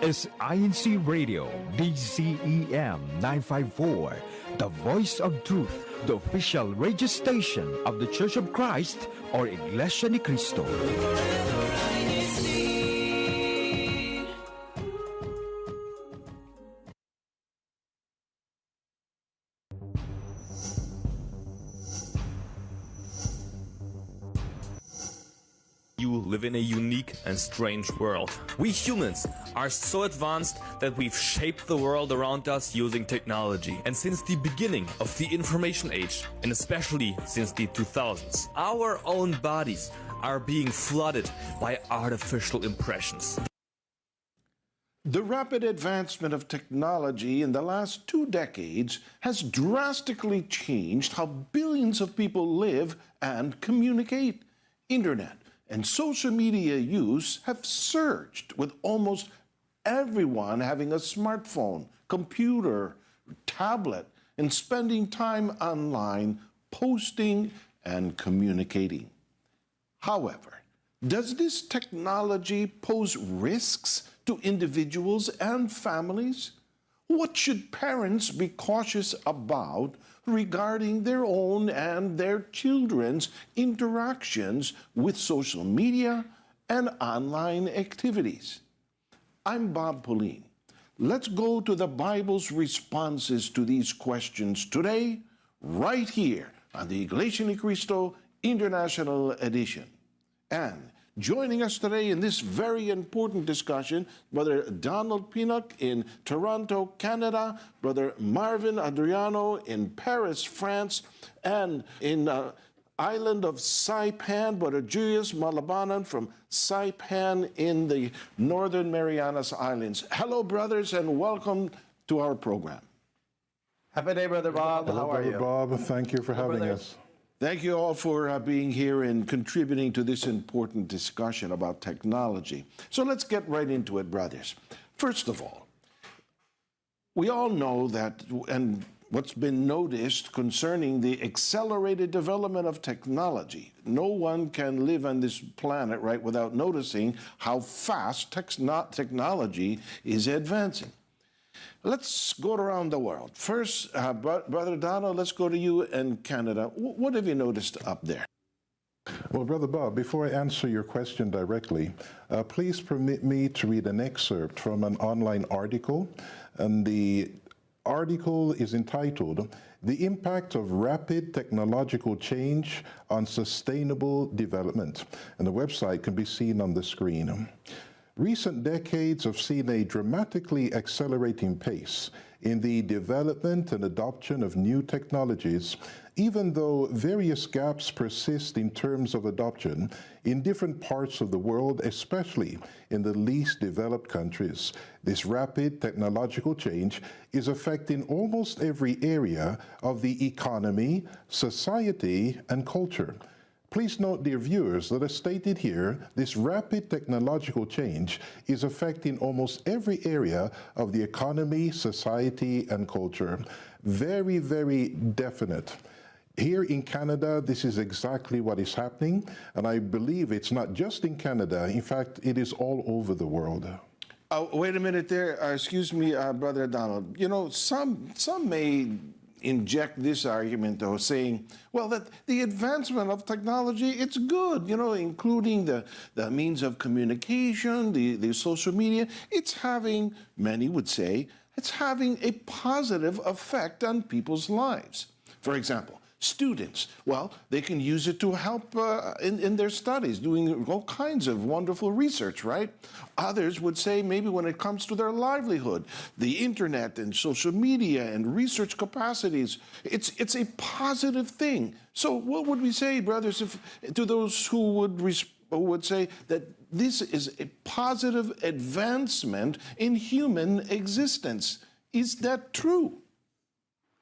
is INCRadio DCEM 954, the voice of truth, the official radio station of the Church of Christ or Iglesianicristo. You live in a unique and strange world. We humans are so advanced that we've shaped the world around us using technology. And since the beginning of the information age, and especially since the 2000s, our own bodies are being flooded by artificial impressions. The rapid advancement of technology in the last 2 decades has drastically changed how billions of people live and communicate. Internet and social media use have surged, with almost everyone having a smartphone, computer, tablet, and spending time online, posting and communicating. However, does this technology pose risks to individuals and families? What should parents be cautious about regarding their own and their children's interactions with social media and online activities? I'm Bob Pauline. Let's go to the Bible's responses to these questions today, right here on the Iglesianicristo International Edition. And joining us today in this very important discussion, Brother Donald Pinnock in Toronto, Canada, Brother Marvin Adriano in Paris, France, and in island of Saipan, Brother Julius Malabanan from Saipan in the Northern Marianas Islands. Hello, brothers, and welcome to our program. Happy day, Brother Bob. Hello, How are you? Brother Bob. Thank you for having us. Thank you all for being here and contributing to this important discussion about technology. So let's get right into it, brothers. First of all, we all know that, and what's been noticed concerning the accelerated development of technology, no one can live on this planet, right, without noticing how fast technology is advancing. Let's go around the world. First, Brother Donald, let's go to you in Canada. What have you noticed up there? Well, Brother Bob, before I answer your question directly, please permit me to read an excerpt from an online article. And the article is entitled, "The Impact of Rapid Technological Change on Sustainable Development." And the website can be seen on the screen. Recent decades have seen a dramatically accelerating pace in the development and adoption of new technologies, even though various gaps persist in terms of adoption in different parts of the world, especially in the least developed countries. This rapid technological change is affecting almost every area of the economy, society, and culture. Please note, dear viewers, that as stated here, this rapid technological change is affecting almost every area of the economy, society, and culture. Very, very definite. Here in Canada, this is exactly what is happening, and I believe it's not just in Canada. In fact, it is all over the world. Wait a minute there. Excuse me, Brother Donald. You know, some may inject this argument, though, saying, well, that the advancement of technology, it's good, you know, including the means of communication, the social media. It's having, many would say, it's having a positive effect on people's lives. For example, students, well, they can use it to help in their studies, doing all kinds of wonderful research, right? Others would say maybe when it comes to their livelihood, the internet and social media and research capacities, it's a positive thing. So what would we say, brothers, to those who would say that this is a positive advancement in human existence? Is that true?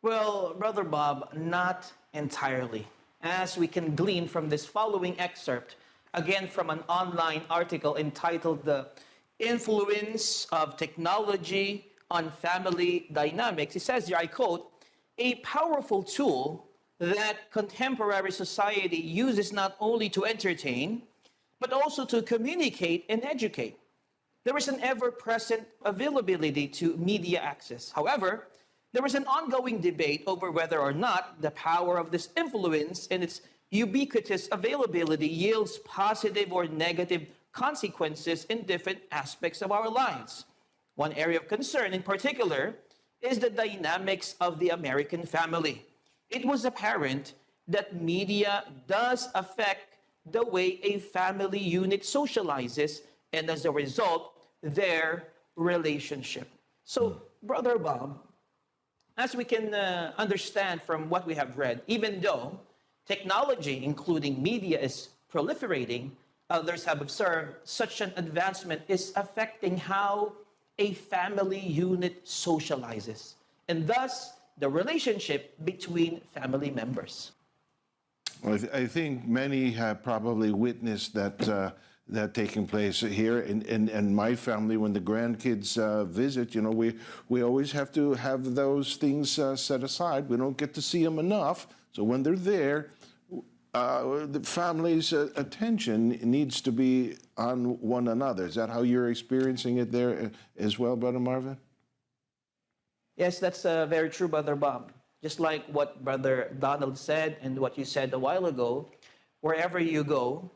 Well, Brother Bob, not entirely, as we can glean from this following excerpt, again from an online article entitled "The Influence of Technology on Family Dynamics." It says here, I quote, "A powerful tool that contemporary society uses not only to entertain, but also to communicate and educate. there is an ever-present availability to media access. However, there is an ongoing debate over whether or not the power of this influence and its ubiquitous availability yields positive or negative consequences in different aspects of our lives. One area of concern in particular is the dynamics of the American family. It was apparent that media does affect the way a family unit socializes and as a result, their relationship. So, Brother Bob, as we can understand from what we have read, even though technology, including media, is proliferating, others have observed such an advancement is affecting how a family unit socializes, and thus the relationship between family members. Well, I think many have probably witnessed that taking place here in my family. When the grandkids visit, we always have to have those things set aside. We don't get to see them enough, so when they're there, the family's attention needs to be on one another. Is that how you're experiencing it there as well, Brother Marvin? Yes, that's very true, Brother Bob. Just like what Brother Donald said and what you said a while ago, wherever you go,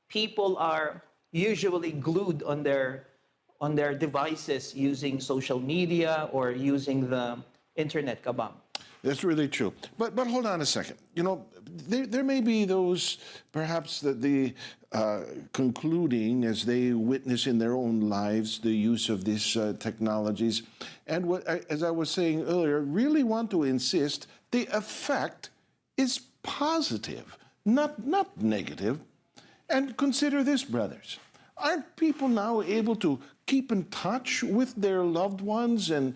people are usually glued on their devices using social media or using the internet, Kabam. That's really true. But hold on a second. There may be those perhaps that the concluding as they witness in their own lives the use of these technologies, and as I was saying earlier, really want to insist the effect is positive, not negative. And consider this, brothers. Aren't people now able to keep in touch with their loved ones and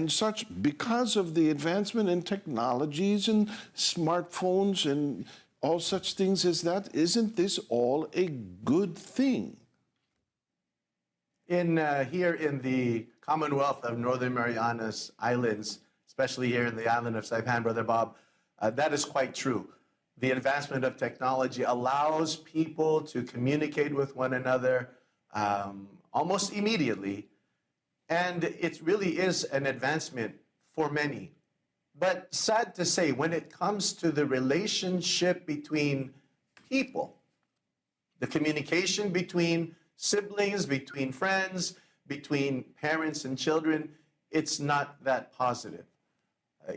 such because of the advancement in technologies and smartphones and all such things as that? Isn't this all a good thing? Here in the Commonwealth of Northern Marianas Islands, especially here in the island of Saipan, Brother Bob, that is quite true. The advancement of technology allows people to communicate with one another almost immediately. And it really is an advancement for many. But sad to say, when it comes to the relationship between people, the communication between siblings, between friends, between parents and children, it's not that positive.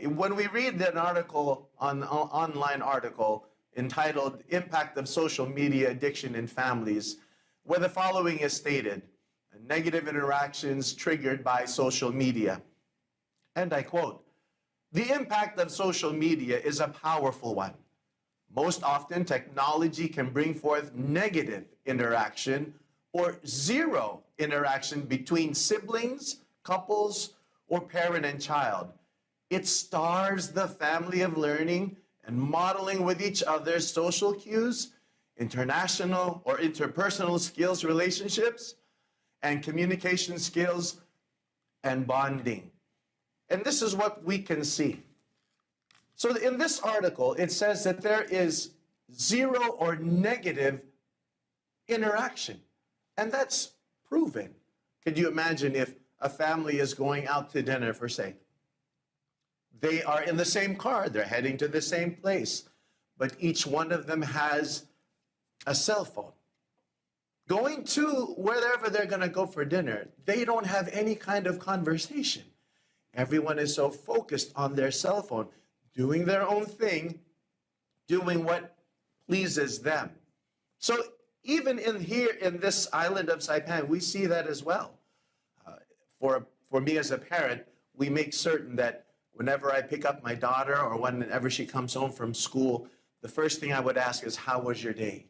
When we read an article, an online article entitled Impact of Social Media Addiction in Families, where the following is stated: negative interactions triggered by social media. And I quote, "The impact of social media is a powerful one. Most often, technology can bring forth negative interaction or zero interaction between siblings, couples, or parent and child. It starves the family of learning and modeling with each other's social cues, international or interpersonal skills, relationships, and communication skills and bonding." And this is what we can see. So in this article, it says that there is zero or negative interaction. And that's proven. Could you imagine if a family is going out to dinner, for say, they are in the same car, they're heading to the same place, but each one of them has a cell phone. Going to wherever they're going to go for dinner, they don't have any kind of conversation. Everyone is so focused on their cell phone, doing their own thing, doing what pleases them. So even here in this island of Saipan, we see that as well. For me as a parent, we make certain that whenever I pick up my daughter or whenever she comes home from school, the first thing I would ask is, how was your day?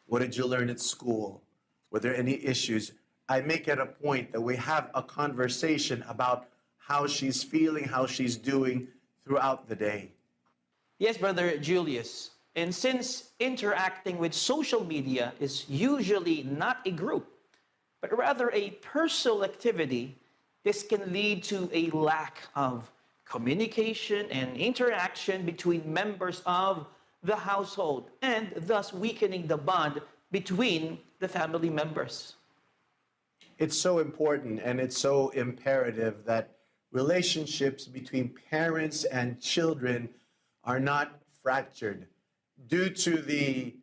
What did you learn at school? Were there any issues? I make it a point that we have a conversation about how she's feeling, how she's doing throughout the day. Yes, Brother Julius. And since interacting with social media is usually not a group, but rather a personal activity, this can lead to a lack of communication and interaction between members of the household, and thus weakening the bond between the family members. it's so important and it's so imperative that relationships between parents and children are not fractured due to the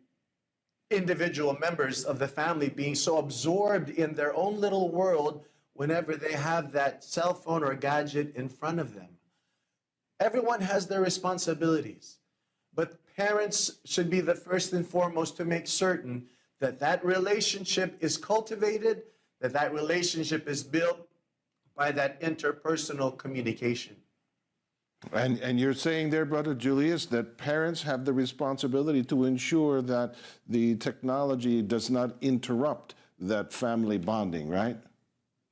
individual members of the family being so absorbed in their own little world whenever they have that cell phone or gadget in front of them. Everyone has their responsibilities, but parents should be the first and foremost to make certain that that relationship is cultivated, that that relationship is built by that interpersonal communication. And you're saying there, Brother Julius, that parents have the responsibility to ensure that the technology does not interrupt that family bonding, right?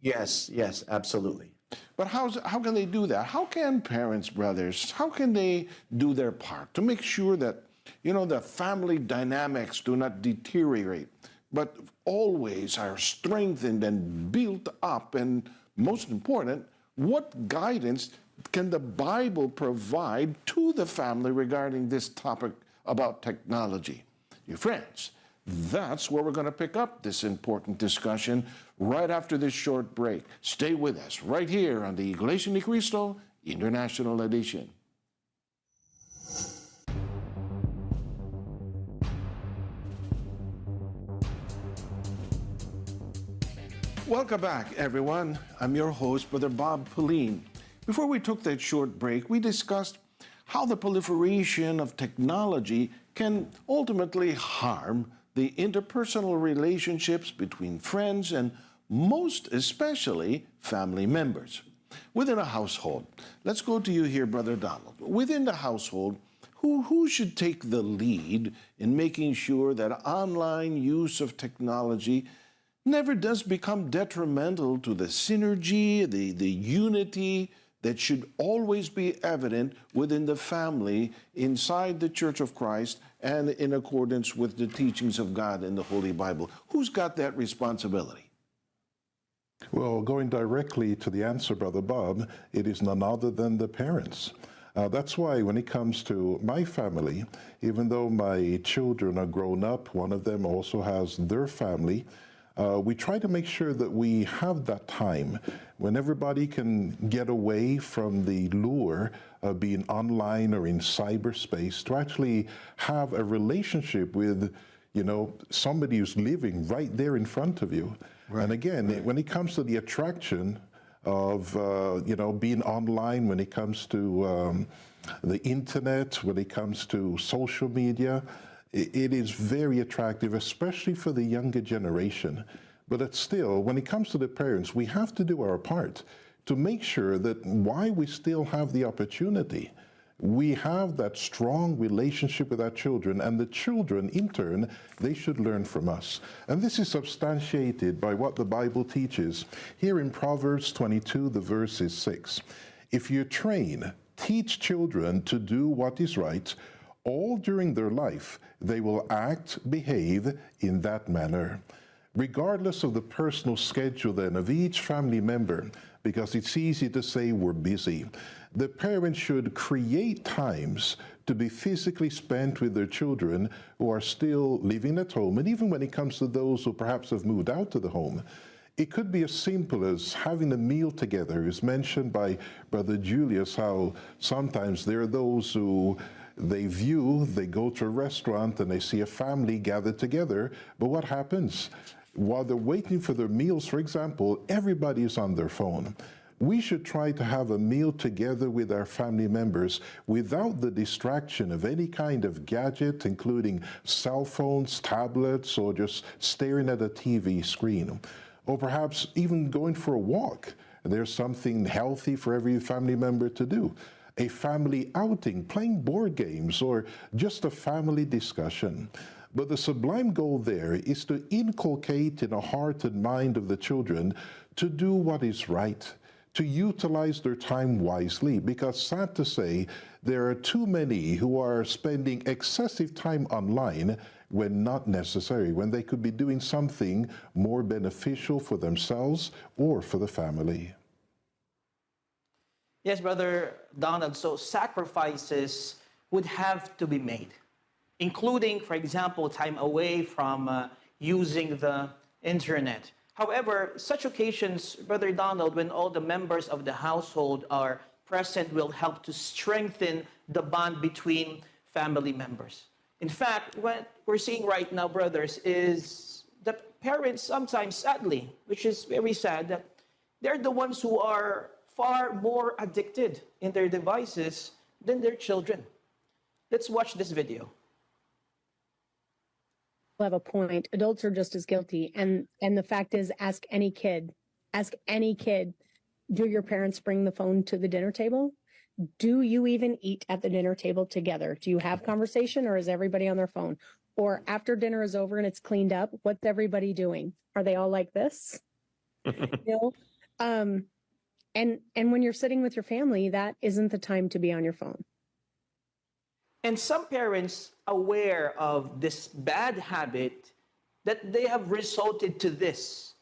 Yes, absolutely. But how can they do that? How can parents, brothers, how can they do their part to make sure that, the family dynamics do not deteriorate, but always are strengthened and built up? And most important, what guidance can the Bible provide to the family regarding this topic about technology? Your friends, that's where we're going to pick up this important discussion right after this short break. Stay with us right here on the iglesianicristo International Edition. Welcome back, everyone. I'm your host, Brother Bob Pauline. Before we took that short break, we discussed how the proliferation of technology can ultimately harm the interpersonal relationships between friends and most especially family members. Within a household, let's go to you here, Brother Donald. Within the household, who should take the lead in making sure that online use of technology never does become detrimental to the synergy, the unity that should always be evident within the family, inside the Church of Christ, and in accordance with the teachings of God in the Holy Bible? Who's got that responsibility? Well, going directly to the answer, Brother Bob, it is none other than the parents. That's why when it comes to my family, even though my children are grown up, one of them also has their family, we try to make sure that we have that time when everybody can get away from the lure of being online or in cyberspace to actually have a relationship with, somebody who's living right there in front of you. Right. And again, when it comes to the attraction of, being online, when it comes to the internet, when it comes to social media, it is very attractive, especially for the younger generation. But still, when it comes to the parents, we have to do our part to make sure that while we still have the opportunity, we have that strong relationship with our children, and the children, in turn, they should learn from us. And this is substantiated by what the Bible teaches. Here in Proverbs 22, the verse is 6. If you teach children to do what is right, all during their life, they will behave in that manner. Regardless of the personal schedule then of each family member, because it's easy to say we're busy, the parents should create times to be physically spent with their children who are still living at home. And even when it comes to those who perhaps have moved out of the home, it could be as simple as having a meal together. It's mentioned by Brother Julius how sometimes there are those who they go to a restaurant and they see a family gathered together, but what happens? While they're waiting for their meals, for example, everybody is on their phone. We should try to have a meal together with our family members without the distraction of any kind of gadget, including cell phones, tablets, or just staring at a TV screen. Or perhaps even going for a walk. There's something healthy for every family member to do. A family outing, playing board games, or just a family discussion. But the sublime goal there is to inculcate in the heart and mind of the children to do what is right, to utilize their time wisely, because sad to say, there are too many who are spending excessive time online when not necessary, when they could be doing something more beneficial for themselves or for the family. Yes, Brother Donald, so sacrifices would have to be made, including, for example, time away from using the internet. However, such occasions, Brother Donald, when all the members of the household are present, will help to strengthen the bond between family members. In fact, what we're seeing right now, brothers, is the parents sometimes, sadly, which is very sad, that they're the ones who are far more addicted in their devices than their children. Let's watch this video. Have a point. Adults are just as guilty. And the fact is, ask any kid, do your parents bring the phone to the dinner table? Do you even eat at the dinner table together? Do you have conversation, or is everybody on their phone? Or after dinner is over and it's cleaned up, what's everybody doing? Are they all like this? You know? And when you're sitting with your family, that isn't the time to be on your phone. And some parents, aware of this bad habit, that they have resorted to this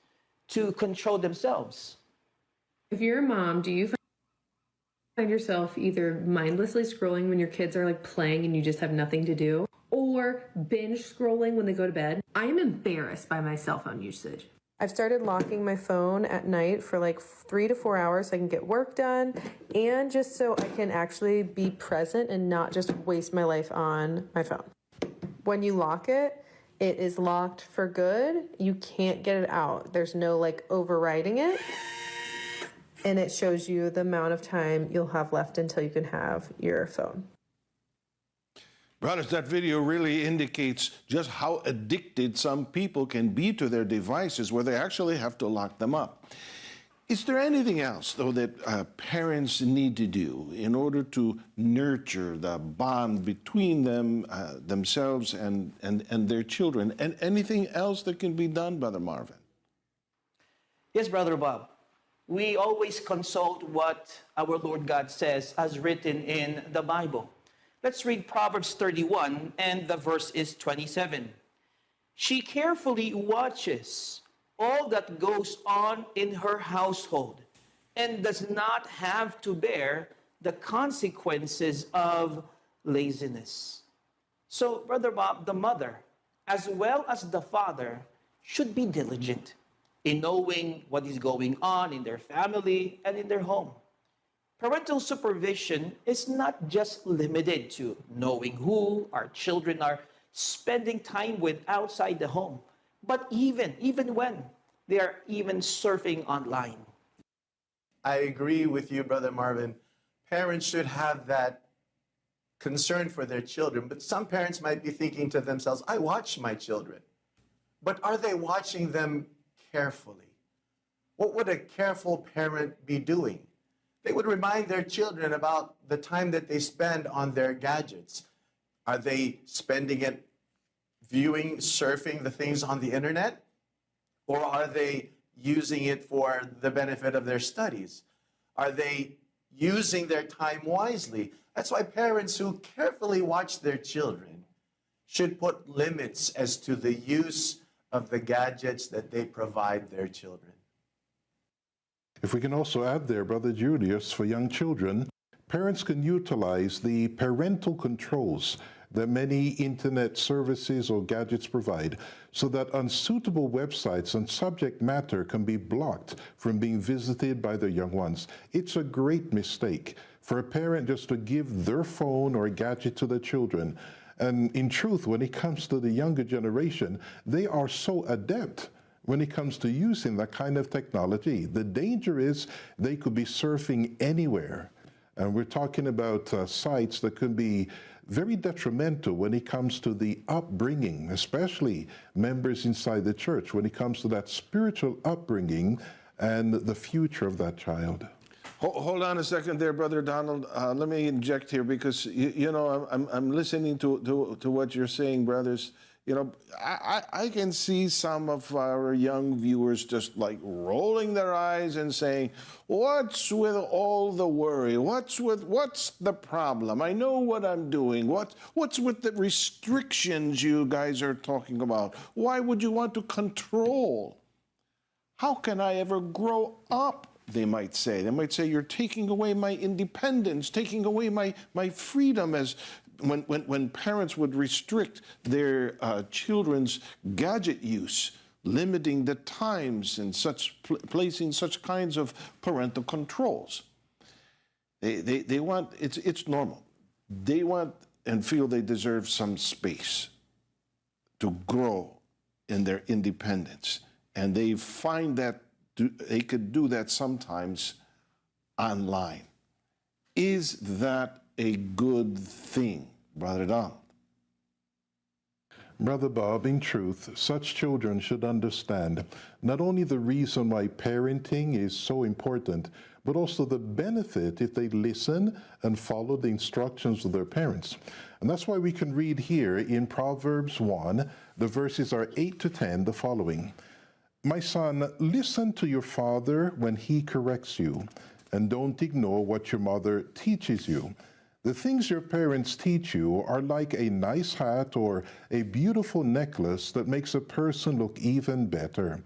to control themselves. If you're a mom, do you find yourself either mindlessly scrolling when your kids are like playing and you just have nothing to do, or binge scrolling when they go to bed? I am embarrassed by my cell phone usage. I've started locking my phone at night for like 3 to 4 hours so I can get work done, and just so I can actually be present and not just waste my life on my phone. When you lock it, it is locked for good. You can't get it out. There's no like overriding it. And it shows you the amount of time you'll have left until you can have your phone. Brothers, that video really indicates just how addicted some people can be to their devices, where they actually have to lock them up. Is there anything else, though, that parents need to do in order to nurture the bond between them, themselves and their children? And anything else that can be done, Brother Marvin? Yes, Brother Bob. We always consult what our Lord God says as written in the Bible. Let's read Proverbs 31, and the verse is 27. She carefully watches all that goes on in her household and does not have to bear the consequences of laziness. So, Brother Bob, the mother, as well as the father, should be diligent in knowing what is going on in their family and in their home. Parental supervision is not just limited to knowing who our children are spending time with outside the home, but even when they are even surfing online. I agree with you, Brother Marvin. Parents should have that concern for their children, but some parents might be thinking to themselves, I watch my children, but are they watching them carefully? What would a careful parent be doing? They would remind their children about the time that they spend on their gadgets. Are they spending it viewing, surfing the things on the internet? Or are they using it for the benefit of their studies? Are they using their time wisely? That's why parents who carefully watch their children should put limits as to the use of the gadgets that they provide their children. If we can also add there, Brother Julius, for young children, parents can utilize the parental controls that many internet services or gadgets provide so that unsuitable websites and subject matter can be blocked from being visited by their young ones. It's a great mistake for a parent just to give their phone or gadget to their children. And in truth, when it comes to the younger generation, they are so adept when it comes to using that kind of technology. The danger is they could be surfing anywhere. And we're talking about sites that could be very detrimental when it comes to the upbringing, especially members inside the church, when it comes to that spiritual upbringing and the future of that child. Hold on a second there, Brother Donald. Let me inject here, because, you know, I'm listening to what you're saying, brothers. You know, I can see some of our young viewers just like rolling their eyes and saying, what's with all the worry? What's the problem? I know what I'm doing. What's with the restrictions you guys are talking about? Why would you want to control? How can I ever grow up? They might say. They might say, you're taking away my independence, taking away my freedom, as when parents would restrict their children's gadget use. limiting the times and placing such kinds of parental controls. They want, it's normal. They want and feel they deserve some space to grow in their independence. And they find that they could do that sometimes online. Is that a good thing, Brother Donald? Brother Bob, in truth, such children should understand not only the reason why parenting is so important, but also the benefit if they listen and follow the instructions of their parents. And that's why we can read here in Proverbs 1, the verses are 8 to 10, the following. My son, listen to your father when he corrects you, and don't ignore what your mother teaches you. The things your parents teach you are like a nice hat or a beautiful necklace that makes a person look even better.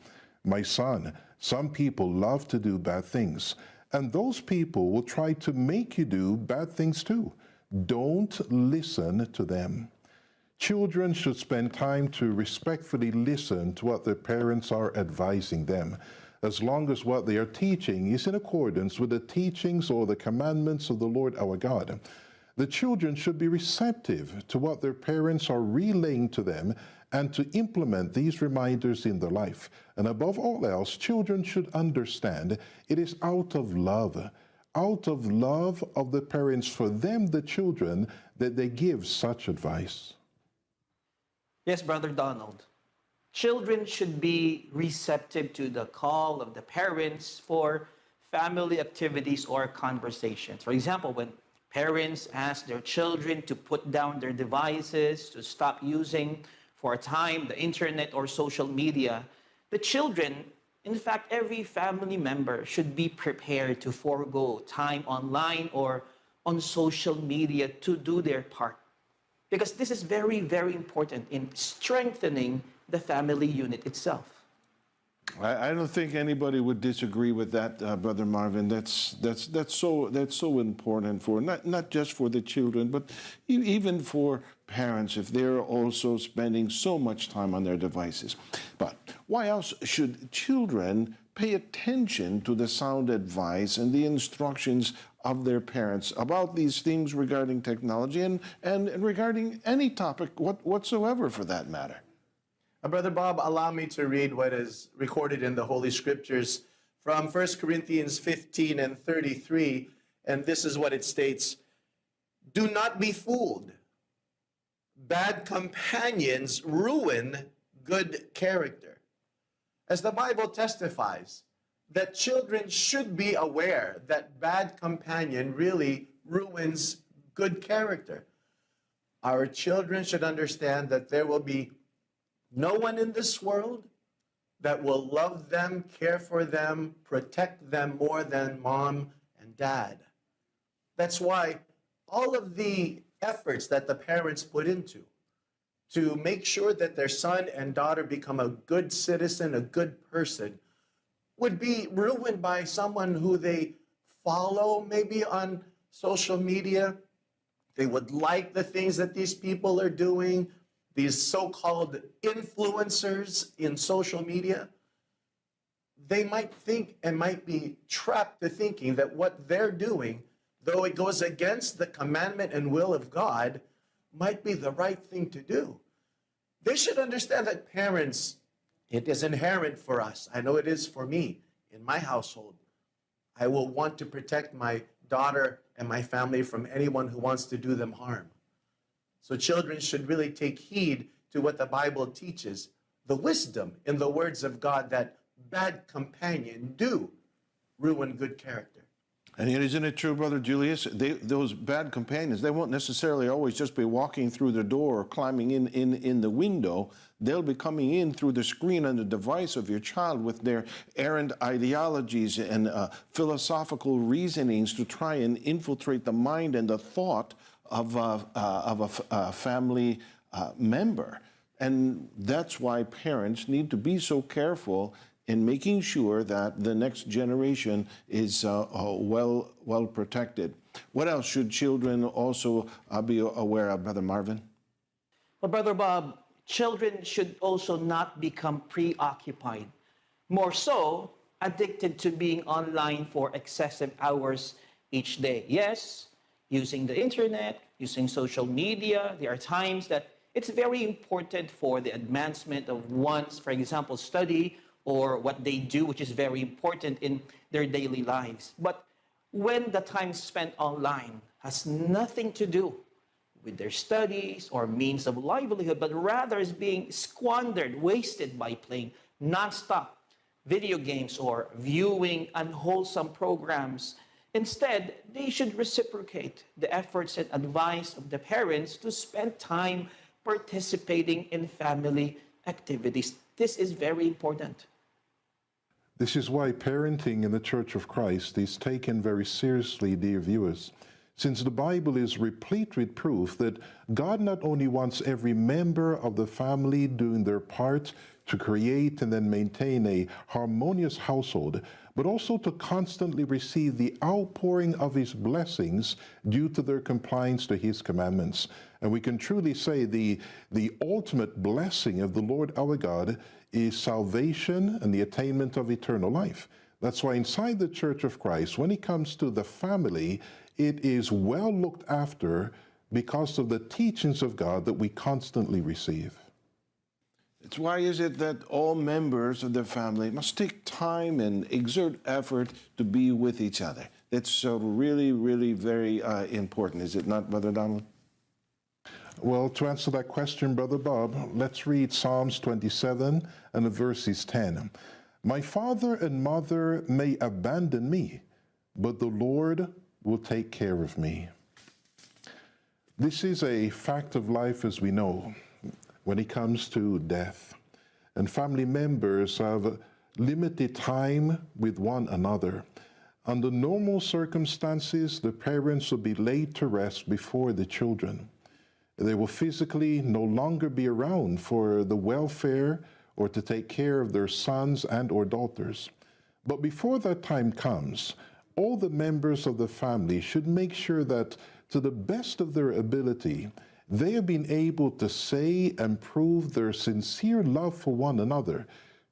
My son, some people love to do bad things, and those people will try to make you do bad things too. Don't listen to them. Children should spend time to respectfully listen to what their parents are advising them, as long as what they are teaching is in accordance with the teachings or the commandments of the Lord our God. The children should be receptive to what their parents are relaying to them and to implement these reminders in their life. And above all else, children should understand it is out of love of the parents for them, the children, that they give such advice. Yes, Brother Donald. Children should be receptive to the call of the parents for family activities or conversations. For example, when parents ask their children to put down their devices, to stop using for a time the internet or social media, the children, in fact, every family member should be prepared to forego time online or on social media to do their part. Because this is very, very important in strengthening the family unit itself. I don't think anybody would disagree with that, Brother Marvin. That's so important for not just for the children, but even for parents if they're also spending so much time on their devices. But why else should children pay attention to the sound advice and the instructions of their parents about these things regarding technology and regarding any topic whatsoever for that matter? Brother Bob, allow me to read what is recorded in the Holy Scriptures from 1 Corinthians 15 and 33, and this is what it states. Do not be fooled. Bad companions ruin good character. As the Bible testifies, that children should be aware that bad companion really ruins good character. Our children should understand that there will be no one in this world that will love them, care for them, protect them more than mom and dad. That's why all of the efforts that the parents put into to make sure that their son and daughter become a good citizen, a good person, would be ruined by someone who they follow maybe on social media. They would like the things that these people are doing, these so-called influencers in social media. They might think and might be trapped to thinking that what they're doing, though it goes against the commandment and will of God, might be the right thing to do. They should understand that parents, it is inherent for us. I know it is for me in my household. I will want to protect my daughter and my family from anyone who wants to do them harm. So children should really take heed to what the Bible teaches, the wisdom in the words of God that bad companions do ruin good character. And isn't it true, Brother Julius? Those bad companions, they won't necessarily always just be walking through the door or climbing in the window. They'll be coming in through the screen and the device of your child with their errant ideologies and philosophical reasonings to try and infiltrate the mind and the thought of a family member. And that's why parents need to be so careful in making sure that the next generation is well protected. What else should children also be aware of, Brother Marvin? Well, Brother Bob, children should also not become preoccupied, more so addicted to being online for excessive hours each day. Yes, using the internet, using social media, there are times that it's very important for the advancement of one's, for example, study or what they do, which is very important in their daily lives. But when the time spent online has nothing to do with their studies or means of livelihood, but rather is being squandered, wasted by playing nonstop video games or viewing unwholesome programs. Instead, they should reciprocate the efforts and advice of the parents to spend time participating in family activities. This is very important. This is why parenting in the Church of Christ is taken very seriously, dear viewers, since the Bible is replete with proof that God not only wants every member of the family doing their part to create and then maintain a harmonious household, but also to constantly receive the outpouring of His blessings due to their compliance to His commandments. And we can truly say the ultimate blessing of the Lord our God is salvation and the attainment of eternal life. That's why inside the Church of Christ, when it comes to the family, it is well looked after because of the teachings of God that we constantly receive. It's why is it that all members of the family must take time and exert effort to be with each other? That's so really, really very important, is it not, Brother Donald? Well, to answer that question, Brother Bob, let's read Psalms 27 and verses 10. My father and mother may abandon me, but the Lord will take care of me. This is a fact of life, as we know, when it comes to death. And family members have limited time with one another. Under normal circumstances, the parents will be laid to rest before the children. They will physically no longer be around for the welfare or to take care of their sons and or daughters. But before that time comes, all the members of the family should make sure that to the best of their ability, they have been able to say and prove their sincere love for one another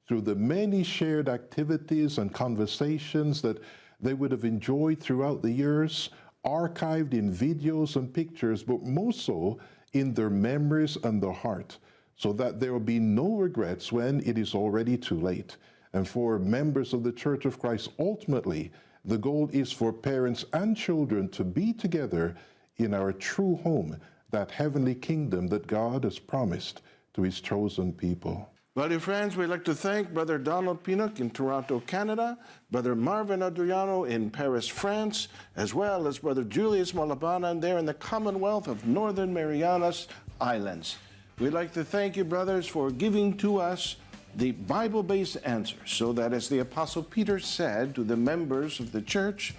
through the many shared activities and conversations that they would have enjoyed throughout the years, archived in videos and pictures, but most so in their memories and their heart, so that there will be no regrets when it is already too late. And for members of the Church of Christ, ultimately, the goal is for parents and children to be together in our true home, that heavenly kingdom that God has promised to His chosen people. Well, dear friends, we'd like to thank Brother Donald Pinnock in Toronto, Canada, Brother Marvin Adriano in Paris, France, as well as Brother Julius Malabanan there in the Commonwealth of Northern Marianas Islands. We'd like to thank you, brothers, for giving to us the Bible-based answers, so that, as the Apostle Peter said to the members of the church,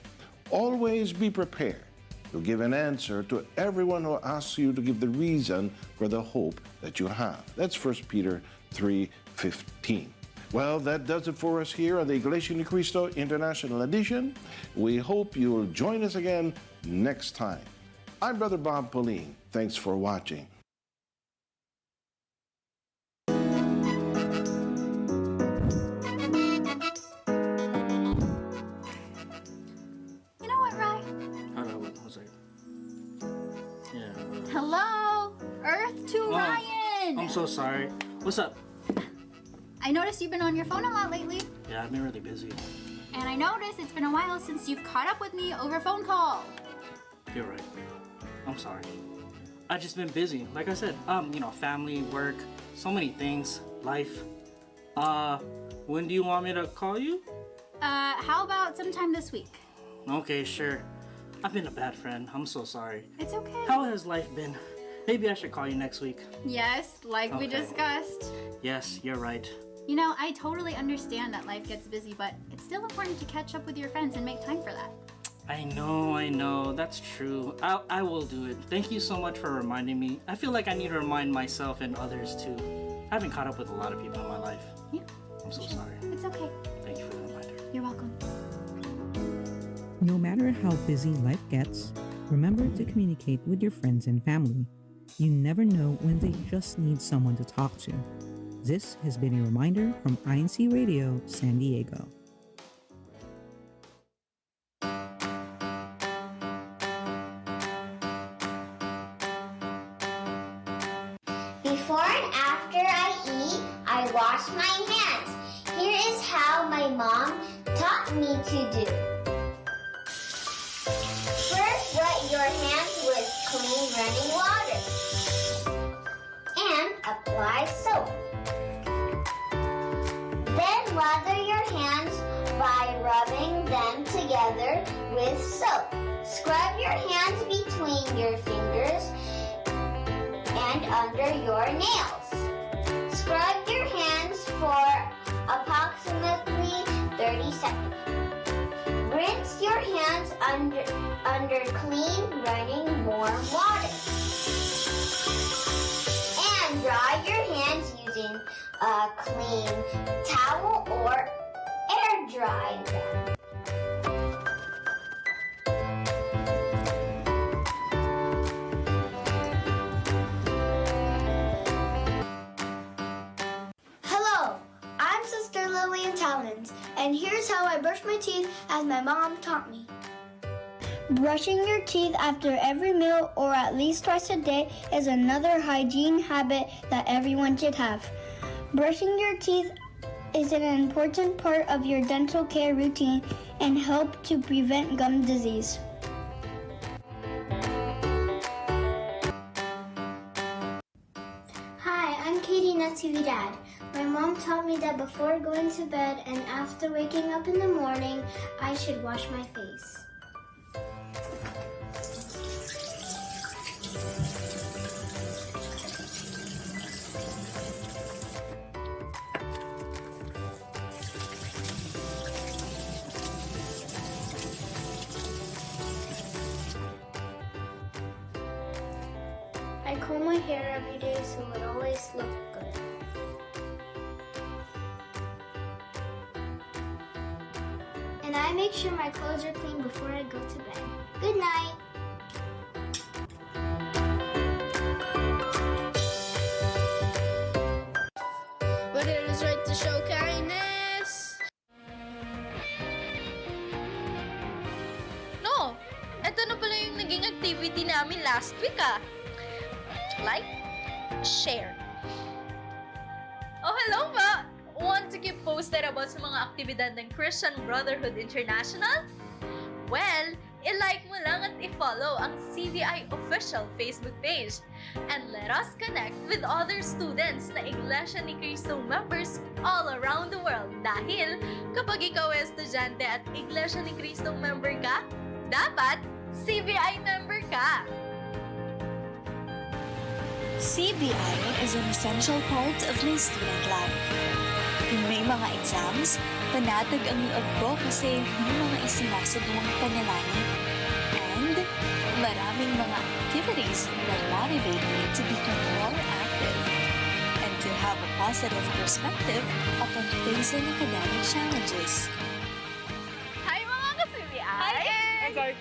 always be prepared to give an answer to everyone who asks you to give the reason for the hope that you have. That's 1 Peter 3:15. Well, that does it for us here on the iglesianicristo International Edition. We hope you will join us again next time. I'm Brother Bob Pauline. Thanks for watching. Hello, Earth to Ryan. I'm so sorry. What's up? I noticed you've been on your phone a lot lately. Yeah, I've been really busy. And I noticed it's been a while since you've caught up with me over phone call. You're right. I'm sorry. I've just been busy. Like I said, family, work, so many things, life. When do you want me to call you? How about sometime this week? Okay, sure. I've been a bad friend. I'm so sorry. It's okay. How has life been? Maybe I should call you next week. Yes, like we discussed. Yes, you're right. You know, I totally understand that life gets busy, but it's still important to catch up with your friends and make time for that. I know. That's true. I will do it. Thank you so much for reminding me. I feel like I need to remind myself and others too. I haven't caught up with a lot of people in my life. Yeah. I'm so sorry. It's okay. Thank you for the reminder. You're welcome. No matter how busy life gets, remember to communicate with your friends and family. You never know when they just need someone to talk to. This has been a reminder from INCRadio San Diego. Before and after I eat, I wash my hands. Here is how my mom taught me to do. First, wet your hands with clean running water and apply soap. Then lather your hands by rubbing them together with soap. Scrub your hands between your fingers and under your nails. Scrub your hands for approximately 30 seconds. Rinse your hands under clean running warm water. And dry your hands using a clean towel or air dry them. And here's how I brush my teeth as my mom taught me. Brushing your teeth after every meal or at least twice a day is another hygiene habit that everyone should have. Brushing your teeth is an important part of your dental care routine and help to prevent gum disease. Hi, I'm Katie Natividad. My mom taught me that before going to bed and after waking up in the morning, I should wash my face. I comb my hair every day so it always looks good. And I make sure my clothes are clean before I go to bed. Good night. But it is right to show kindness. No, eto na pala yung naging activity namin last week Like, share. Oh, hello pa! Want to keep posted about sa mga aktibidad ng Christian Brotherhood International? Well, i-like mo lang at i-follow ang CBI official Facebook page. And let us connect with other students na Iglesia ni Cristo members all around the world. Dahil kapag ikaw ay estudyante at Iglesia ni Cristo member ka, dapat CBI member ka. CBI is an essential part of my student life. Kung may mga exams, panatag ang advocacy ng mga isinasagawang panalangin. And maraming mga activities that motivate me to become more active and to have a positive perspective upon facing academic challenges. Hi mga ka-CBI! Hi, Ed!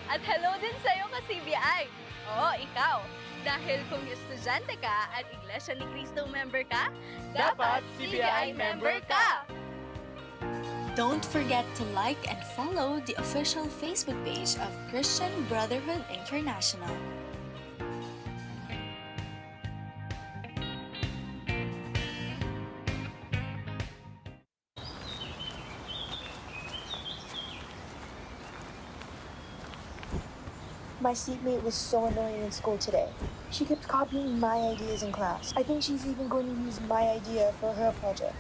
At hello din sa'yo ka-CBI! Oo, ikaw! Dahil kung estudyante ka at Iglesia ni Cristo member ka, dapat CBI member ka! Don't forget to like and follow the official Facebook page of Christian Brotherhood International. My seatmate was so annoying in school today. She kept copying my ideas in class. I think she's even going to use my idea for her project.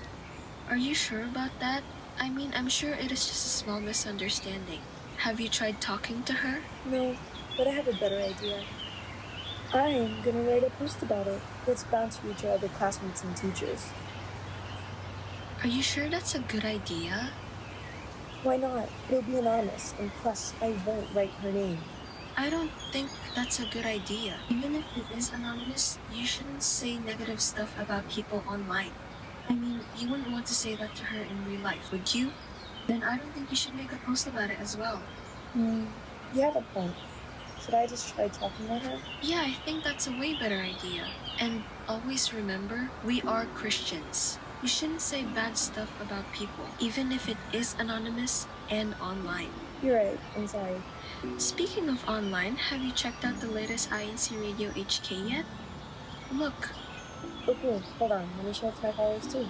Are you sure about that? I mean, I'm sure it is just a small misunderstanding. Have you tried talking to her? No, but I have a better idea. I'm gonna write a post about it. Let's bounce to reach our other classmates and teachers. Are you sure that's a good idea? Why not? It'll be anonymous, and plus, I won't write her name. I don't think that's a good idea. Even if it is anonymous, you shouldn't say negative stuff about people online. I mean, you wouldn't want to say that to her in real life, would you? Then I don't think you should make a post about it as well. You have a point. Should I just try talking to her? Yeah, I think that's a way better idea. And always remember, we are Christians. We shouldn't say bad stuff about people, even if it is anonymous and online. You're right. I'm sorry. Speaking of online, have you checked out the latest INC Radio HK yet? Look. Oh, cool. Hold on. Let me show it to my followers too.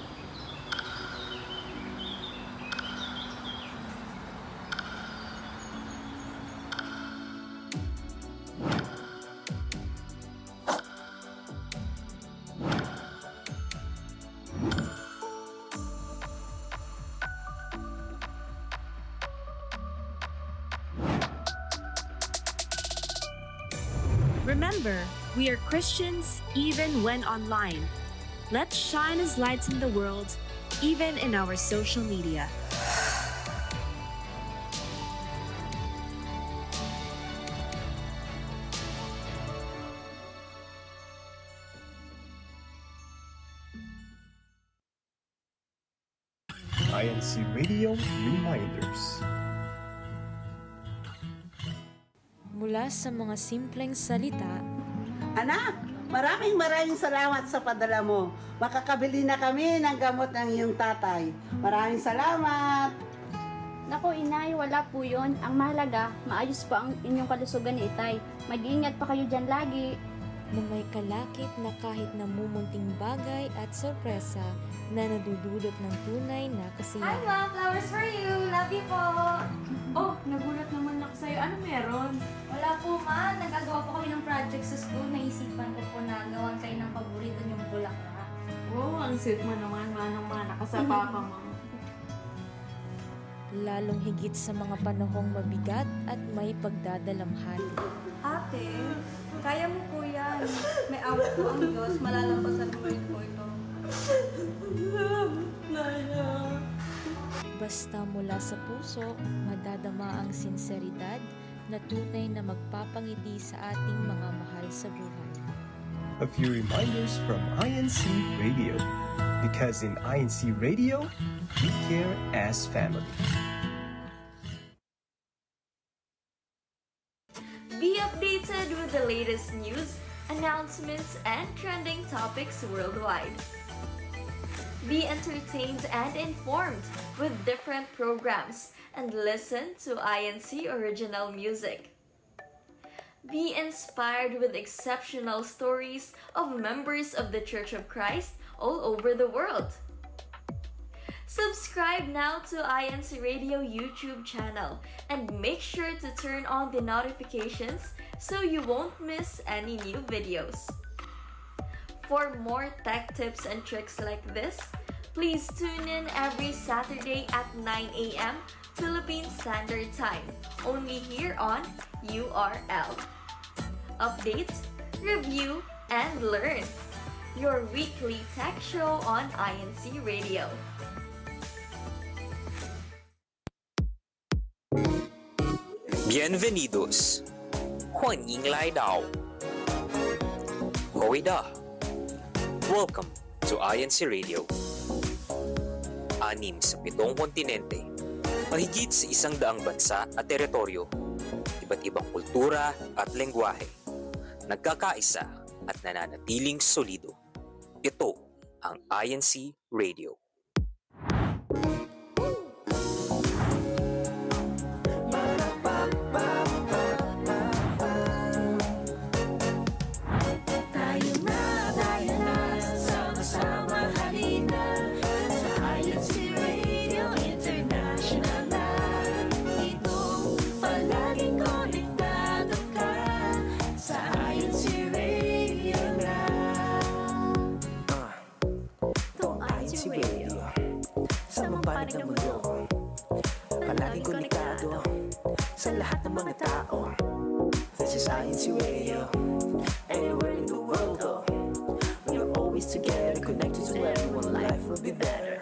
Remember, we are Christians even when online. Let's shine as lights in the world, even in our social media. INC Radio Reminders. Mula sa mga simpleng salita, Anak, maraming salamat sa padala mo. Makakabili na kami ng gamot ng iyong tatay. Maraming salamat. Naku, inay, wala po yun. Ang mahalaga, maayos po ang inyong kalusugan ni itay. Mag-iingat pa kayo dyan lagi. na may kalakip na kahit namumunting bagay at sorpresa na nadudulot ng tunay na kasiyahan. Hi, Mom! Flowers for you! Love you po! Oh, nagulat naman ako sa'yo. Ano meron? Wala po, Ma. Nagagawa po kami ng project sa school. Naisipan ko po na gawan kayo ng paborito niyong bulaklak. Wow, ang sweet mo naman, manang-mana ka sa papa mo. Lalong higit sa mga panahong mabigat at may pagdadalamhati. Ate, kaya mo po yan. May awa po ang Diyos. Malalampasan mo rin po ito. Basta mula sa puso, madadama ang sinseridad na tunay na magpapangiti sa ating mga mahal sa buhay. A few reminders from INC Radio. Because in INC Radio, we care as family. Be updated with the latest news, announcements, and trending topics worldwide. Be entertained and informed with different programs and listen to INC original music. Be inspired with exceptional stories of members of the Church of Christ all over the world. Subscribe now to INC Radio YouTube channel and make sure to turn on the notifications so you won't miss any new videos. For more tech tips and tricks like this, please tune in every Saturday at 9 a.m. Philippine Standard Time, only here on URL. Update, review, and learn. Your weekly tech show on INC Radio. Bienvenidos. 欢迎来到 Hoida. Welcome to INC Radio. 6 sa 7 kontinente, mahigit sa 100 bansa at teritoryo, iba't ibang kultura at lengguwahe, nagkakaisa at nananatiling solido. Ito ang INC Radio. Palaging konektado sa lahat ng mga tao. This is INC Radio. Anywhere in the world go, we are always together, connected to everyone. Life will be better.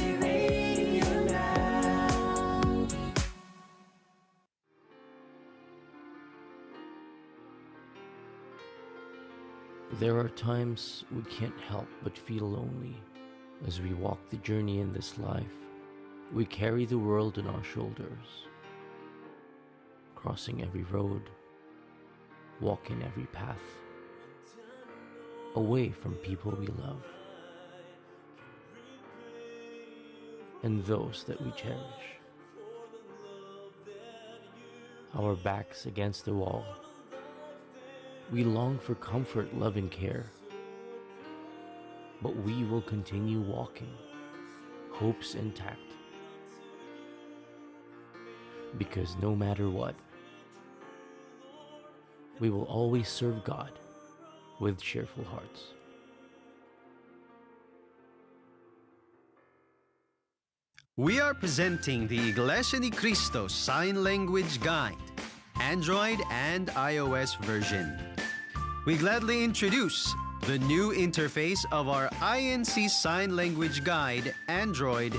Radio. There are times we can't help but feel lonely as we walk the journey in this life. We carry the world on our shoulders, crossing every road, walking every path, away from people we love and those that we cherish. Our backs against the wall, we long for comfort, love, and care. But we will continue walking, hopes intact. Because no matter what, we will always serve God with cheerful hearts. We are presenting the Iglesianicristo Sign Language Guide, Android and iOS version. We gladly introduce the new interface of our INC Sign Language Guide, Android,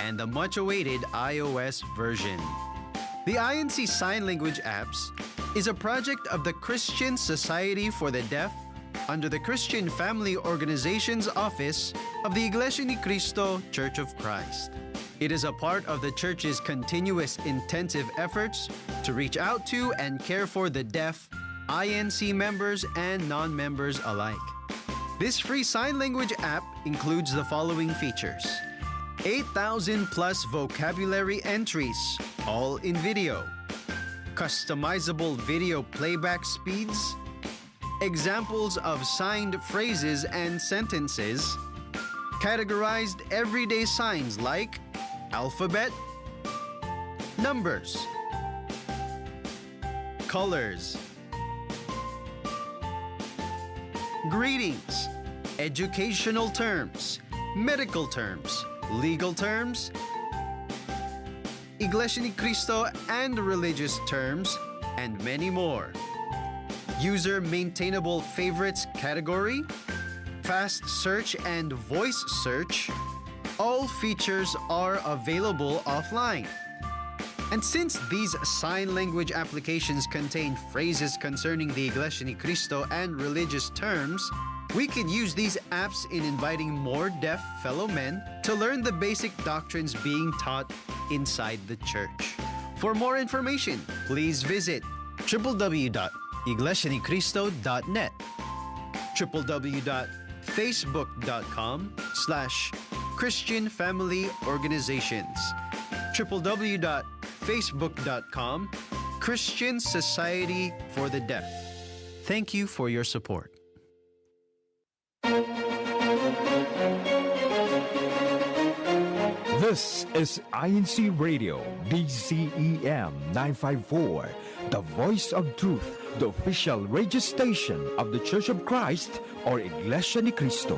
and the much-awaited iOS version. The INC Sign Language apps is a project of the Christian Society for the Deaf under the Christian Family Organization's Office of the INCRadio Church of Christ. It is a part of the church's continuous intensive efforts to reach out to and care for the deaf, INC members and non-members alike. This free sign language app includes the following features: 8,000 plus vocabulary entries, all in video, customizable video playback speeds, examples of signed phrases and sentences, categorized everyday signs like alphabet, numbers, colors, greetings, educational terms, medical terms, legal terms, Iglesianicristo and religious terms, and many more. User maintainable favorites category, fast search and voice search, all features are available offline. And since these sign language applications contain phrases concerning the Iglesianicristo and religious terms, we can use these apps in inviting more deaf fellow men to learn the basic doctrines being taught inside the church. For more information, please visit www.iglesianicristo.net, www.facebook.com/Christian Family Organizations, www.facebook.com Christian Society for the Deaf. Thank you for your support. This is INC Radio, DCEM 954, the voice of truth, the official radio station of the Church of Christ or Iglesia ni Cristo.